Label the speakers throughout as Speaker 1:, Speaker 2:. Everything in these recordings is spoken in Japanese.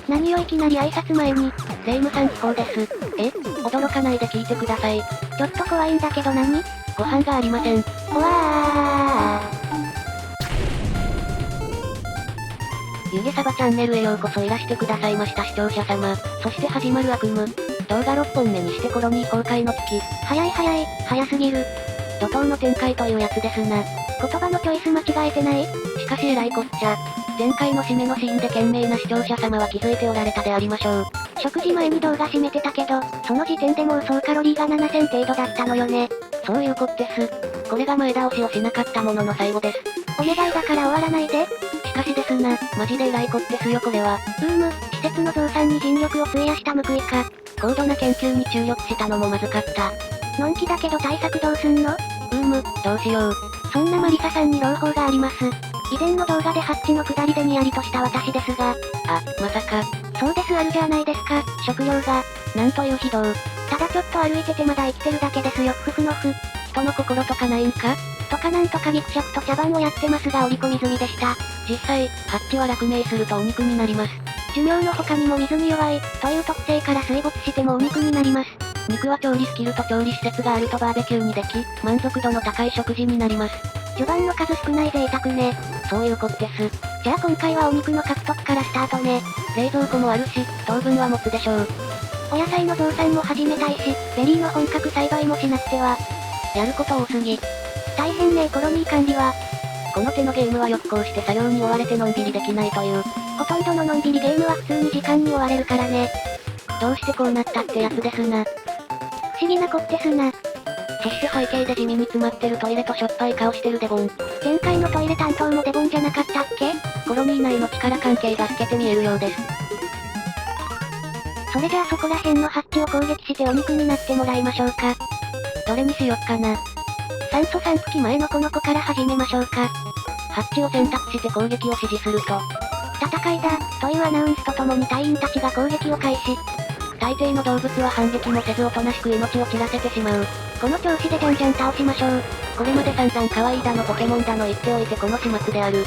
Speaker 1: 何をいきなり挨拶前に。
Speaker 2: 霊夢さん気候です。驚かないで聞いてください。
Speaker 1: ちょっと怖いんだけど何？
Speaker 2: ご飯がありません。
Speaker 1: おわー。
Speaker 2: ゆげさばチャンネルへようこそいらしてくださいました視聴者様。そして始まる悪夢。動画6本目にしてコロニー崩壊の危機。
Speaker 1: 早すぎる。
Speaker 2: 怒涛の展開というやつですな。
Speaker 1: 言葉のチョイス間違えてない？
Speaker 2: しかしえらいこっちゃ。前回の締めのシーンで賢明な視聴者様は気づいておられたでありましょう。
Speaker 1: 食事前に動画締めてたけど、その時点でもう総カロリーが7000程度だったのよね。
Speaker 2: そういうこってす。これが前倒しをしなかったものの最後です。
Speaker 1: お願いだから終わらないで。
Speaker 2: しかしですな、マジでえらいこってすよこれは。
Speaker 1: 施設の増産に尽力を費やした報いか。
Speaker 2: 高度な研究に注力したのもまずかった。
Speaker 1: のんきだけど対策どうすんの？
Speaker 2: どうしよう。
Speaker 1: そんなマリサさんに朗報があります。以前の動画でハッチの下りでにやりとした私ですが。
Speaker 2: まさか。
Speaker 1: そうですあるじゃないですか、食料が。
Speaker 2: なんという非道。
Speaker 1: ただちょっと歩いててまだ生きてるだけですよふふのふ。
Speaker 2: 人の心とかないんか？
Speaker 1: とかなんとかギクシャクと茶番をやってますが織り込み済みでした。
Speaker 2: 実際、ハッチは落命するとお肉になります。
Speaker 1: 寿命の他にも水に弱い、という特性から水没してもお肉になります。
Speaker 2: 肉は調理スキルと調理施設があるとバーベキューにでき、満足度の高い食事になります。
Speaker 1: 序盤の数少ない贅沢ね。
Speaker 2: そういうこってす。
Speaker 1: じゃあ今回はお肉の獲得からスタートね。
Speaker 2: 冷蔵庫もあるし、当分は持つでしょう。
Speaker 1: お野菜の増産も始めたいし、ベリーの本格栽培もしなくては。
Speaker 2: やること多すぎ。
Speaker 1: 大変ねコロニー管理は。
Speaker 2: この手のゲームはよくこうして作業に追われてのんびりできないという。
Speaker 1: ほとんどののんびりゲームは普通に時間に追われるからね。
Speaker 2: どうしてこうなったってやつですな。
Speaker 1: 不思議なこってすな。
Speaker 2: ティッシュ背景で地味に詰まってるトイレとしょっぱい顔してるデボン。
Speaker 1: 前回のトイレ担当もデボンじゃなかったっけ？
Speaker 2: コロニー内の力関係が透けて見えるようです。
Speaker 1: それじゃあそこら辺のハッチを攻撃してお肉になってもらいましょうか。
Speaker 2: どれにしよっかな。
Speaker 1: 酸素散布機前のこの子から始めましょうか。
Speaker 2: ハッチを選択して攻撃を指示すると。
Speaker 1: 戦いだ、というアナウンスとともに隊員たちが攻撃を開始。
Speaker 2: 大抵の動物は反撃もせずおとなしく命を散らせてしまう。
Speaker 1: この調子でじゃんじゃん倒しましょう。
Speaker 2: これまで散々可愛いだのポケモンだの言っておいてこの始末である。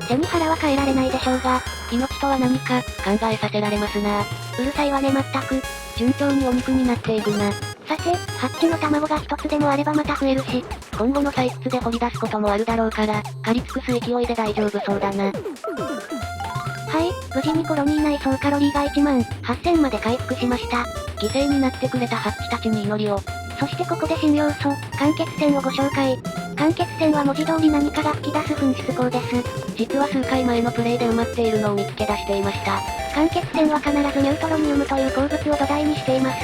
Speaker 1: 背に腹は変えられないでしょうが、
Speaker 2: 命とは何か、考えさせられますな。
Speaker 1: うるさいわねまったく。
Speaker 2: 順調にお肉になっていくな。
Speaker 1: さて、ハッチの卵が一つでもあればまた増えるし、
Speaker 2: 今後の採掘で掘り出すこともあるだろうから、刈り尽くす勢いで大丈夫そうだな。
Speaker 1: はい、無事にコロニー内総カロリーが1万8000まで回復しました。
Speaker 2: 犠牲になってくれたハッチたちに祈りを。
Speaker 1: そしてここで新要素、間欠泉をご紹介。間欠泉は文字通り何かが吹き出す噴出口です。
Speaker 2: 実は数回前のプレイで埋まっているのを見つけ出していました。
Speaker 1: 間欠泉は必ずニュートロニウムという鉱物を土台にしています。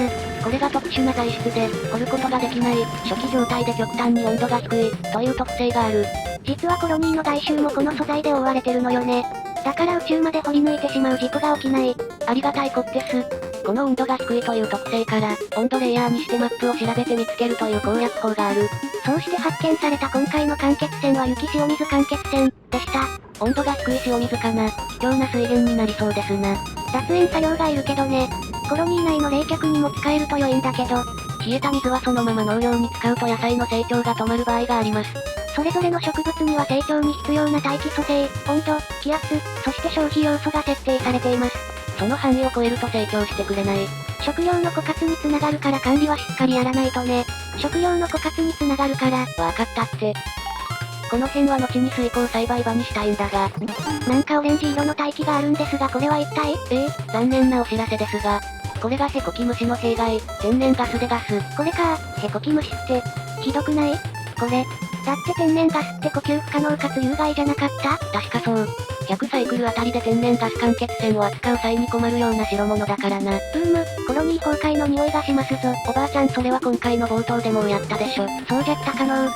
Speaker 2: これが特殊な材質で、掘ることができない、初期状態で極端に温度が低い、という特性がある。
Speaker 1: 実はコロニーの外周もこの素材で覆われてるのよね。だから宇宙まで掘り抜いてしまう事故が起きない。
Speaker 2: ありがたいこってす。この温度が低いという特性から、温度レイヤーにしてマップを調べて見つけるという攻略法がある。
Speaker 1: そうして発見された今回の間欠泉は雪塩水間欠泉、でした。
Speaker 2: 温度が低い塩水かな。貴重な水源になりそうですな。
Speaker 1: 脱塩作業がいるけどね。コロニー内の冷却にも使えると良いんだけど。
Speaker 2: 冷えた水はそのまま農業に使うと野菜の成長が止まる場合があります。
Speaker 1: それぞれの植物には成長に必要な大気組成、温度、気圧、そして消費要素が設定されています。
Speaker 2: その範囲を超えると成長してくれない。
Speaker 1: 食料の枯渇につながるから管理はしっかりやらないとね。食料の枯渇につながるから。
Speaker 2: わかったって。この辺は後に水耕栽培場にしたいんだが。
Speaker 1: なんかオレンジ色の大気があるんですがこれは一体？
Speaker 2: 残念なお知らせですが。これがヘコキムシの弊害、天然ガスでガス。
Speaker 1: これか、ヘコキムシって、ひどくない？これ。だって天然ガスって呼吸不可能かつ有害じゃなかった？
Speaker 2: 確かそう。100サイクルあたりで天然ガス間欠泉を扱う際に困るような代物だからな。
Speaker 1: コロニー崩壊の匂いがしますぞ。
Speaker 2: おばあちゃんそれは今回の冒頭でもうやったでしょ。
Speaker 1: そうじゃったかのう。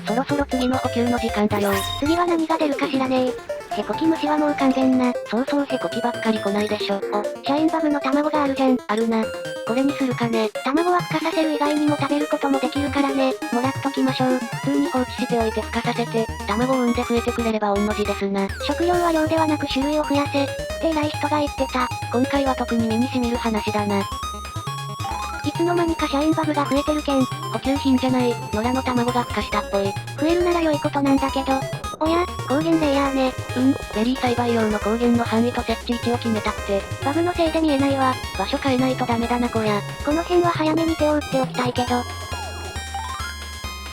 Speaker 2: そろそろ次の補給の時間だよ。
Speaker 1: 次は何が出るかしらねヘコキムシはもう完全な。
Speaker 2: そうそうヘコキばっかり来ないでしょ。
Speaker 1: シャインバブの卵があるじゃん。
Speaker 2: あるな。これにするかね。
Speaker 1: 卵は孵化させる以外にも食べることもできるからね。もらっときましょう。
Speaker 2: 普通に放置しておいて孵化させて、卵を産んで増えてくれれば御の字ですな。
Speaker 1: 食料は量ではなく種類を増やせ。って偉い人が言ってた。
Speaker 2: 今回は特に身に染みる話だな。
Speaker 1: いつの間にかシャインバブが増えてるけん。
Speaker 2: 補給品じゃない、野良の卵が孵化したっぽい。
Speaker 1: 増えるなら良いことなんだけど。おや、光源レイヤーね。
Speaker 2: ベリー栽培用の光源の範囲と設置位置を決めたって。
Speaker 1: バグのせいで見えないわ。
Speaker 2: 場所変えないとダメだなこりゃ。
Speaker 1: この辺は早めに手を打っておきたいけど。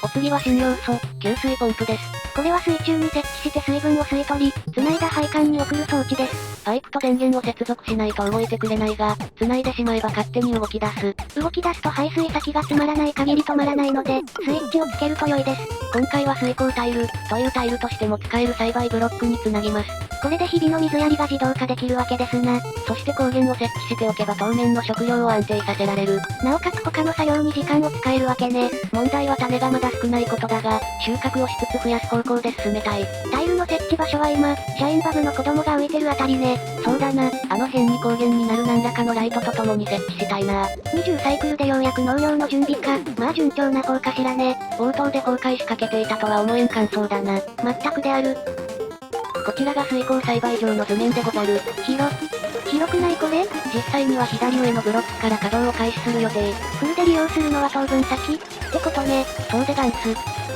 Speaker 2: お次は新要素、給水ポンプです。
Speaker 1: これは水中に設置して水分を吸い取り、繋いだ配管に送る装置です。
Speaker 2: パイプと電源を接続しないと動いてくれないが、繋いでしまえば勝手に動き出す。
Speaker 1: 動き出すと排水先が詰まらない限り止まらないので、スイッチをつけると良いです。
Speaker 2: 今回は水耕タイル、というタイルとしても使える栽培ブロックにつなぎます。
Speaker 1: これで日々の水やりが自動化できるわけですな。
Speaker 2: そして光源を設置しておけば当面の食料を安定させられる。
Speaker 1: なおかつ他の作業に時間を使えるわけね。
Speaker 2: 問題は種がまだ少ないことだが、収穫をしつつ増やす方向で進めたい。
Speaker 1: タイルの設置場所は今、シャインバブの子供が浮いてるあたりね。
Speaker 2: そうだな、あの辺に光源になる何らかのライトと共に設置したいな。
Speaker 1: 20サイクルでようやく農業の準備か。まあ順調な方かしらね。
Speaker 2: 冒頭で崩壊しかけていたとは思えん感想だな。
Speaker 1: 全くである。
Speaker 2: こちらが水耕栽培場の図面でござる。
Speaker 1: 広くないこれ？
Speaker 2: 実際には左上のブロックから稼働を開始する予定。
Speaker 1: フルで利用するのは当分先ってことね。
Speaker 2: そうでガンス。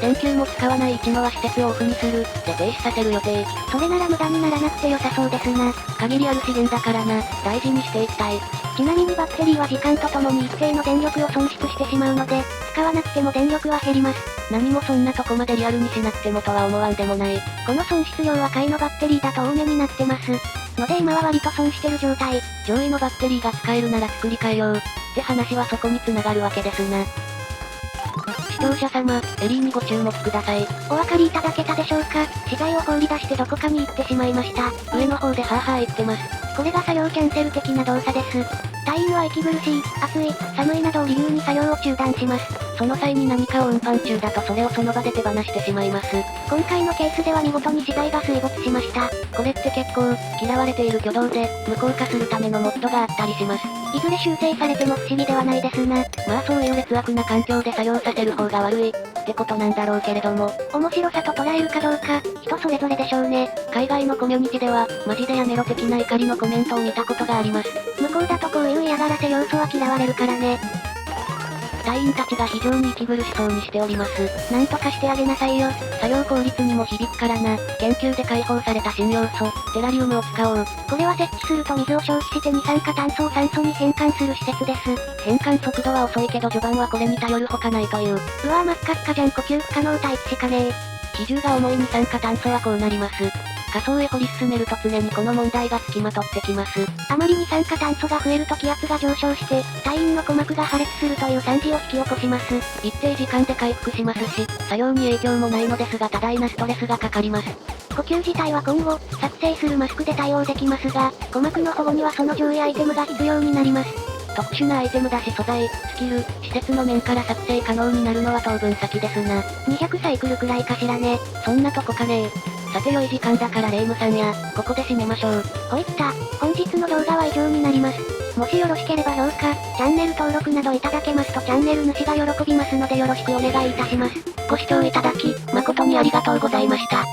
Speaker 2: 電球も使わない位置のは施設をオフにする、で停止させる予定。
Speaker 1: それなら無駄にならなくて良さそうですな。
Speaker 2: 限りある資源だからな、大事にしていきたい。
Speaker 1: ちなみにバッテリーは時間とともに一定の電力を損失してしまうので、使わなくても電力は減ります。
Speaker 2: 何もそんなとこまでリアルにしなくてもとは思わんでもない。
Speaker 1: この損失量は下位のバッテリーだと多めになってます。ので今は割と損してる状態。
Speaker 2: 上位のバッテリーが使えるなら作り変えよう。って話はそこに繋がるわけですな。視聴者様、エリーにご注目ください。
Speaker 1: お分かりいただけたでしょうか？資材を放り出してどこかに行ってしまいました。
Speaker 2: 上の方でハーハー言ってます。
Speaker 1: これが作業キャンセル的な動作です。隊員は息苦しい、暑い、寒いなどを理由に作業を中断します。
Speaker 2: その際に何かを運搬中だとそれをその場で手放してしまいます。
Speaker 1: 今回のケースでは見事に資材が水没しました。
Speaker 2: これって結構、嫌われている挙動で、無効化するためのモッドがあったりします。
Speaker 1: いずれ修正されても不思議ではないですな。
Speaker 2: まあそういう劣悪な環境で作業させる方が悪い、ってことなんだろうけれども。
Speaker 1: 面白さと捉えるかどうか、人それぞれでしょうね。
Speaker 2: 海外のコミュニティでは、マジでやめろ的な怒りのコメントを見たことがあります。
Speaker 1: 向こうだとこういう嫌がらせ要素は嫌われるからね。
Speaker 2: 隊員たちが非常に息苦しそうにしております。
Speaker 1: なんとかしてあげなさいよ。
Speaker 2: 作業効率にも響くからな。研究で解放された新要素、テラリウムを使おう。
Speaker 1: これは設置すると水を消費して二酸化炭素を酸素に変換する施設です。
Speaker 2: 変換速度は遅いけど序盤はこれに頼るほかないという。
Speaker 1: うわぁ真っ赤っかじゃん呼吸不可能待機しかねえ。
Speaker 2: 比重が重い二酸化炭素はこうなります。下層へ掘り進めると常にこの問題が付きまとってきます。
Speaker 1: あまり二酸化炭素が増えると気圧が上昇して、隊員の鼓膜が破裂するという惨事を引き起こします。
Speaker 2: 一定時間で回復しますし、作業に影響もないのですが多大なストレスがかかります。
Speaker 1: 呼吸自体は今後、作成するマスクで対応できますが、鼓膜の保護にはその上位アイテムが必要になります。
Speaker 2: 特殊なアイテムだし素材、スキル、施設の面から作成可能になるのは当分先ですな。
Speaker 1: 200サイクルくらいかしらね。
Speaker 2: そんなとこかねえ。さて良い時間だからレイムさんや、ここで締めましょう。
Speaker 1: ほいった、本日の動画は以上になります。もしよろしければ評価、チャンネル登録などいただけますとチャンネル主が喜びますのでよろしくお願いいたします。
Speaker 2: ご視聴いただき、誠にありがとうございました。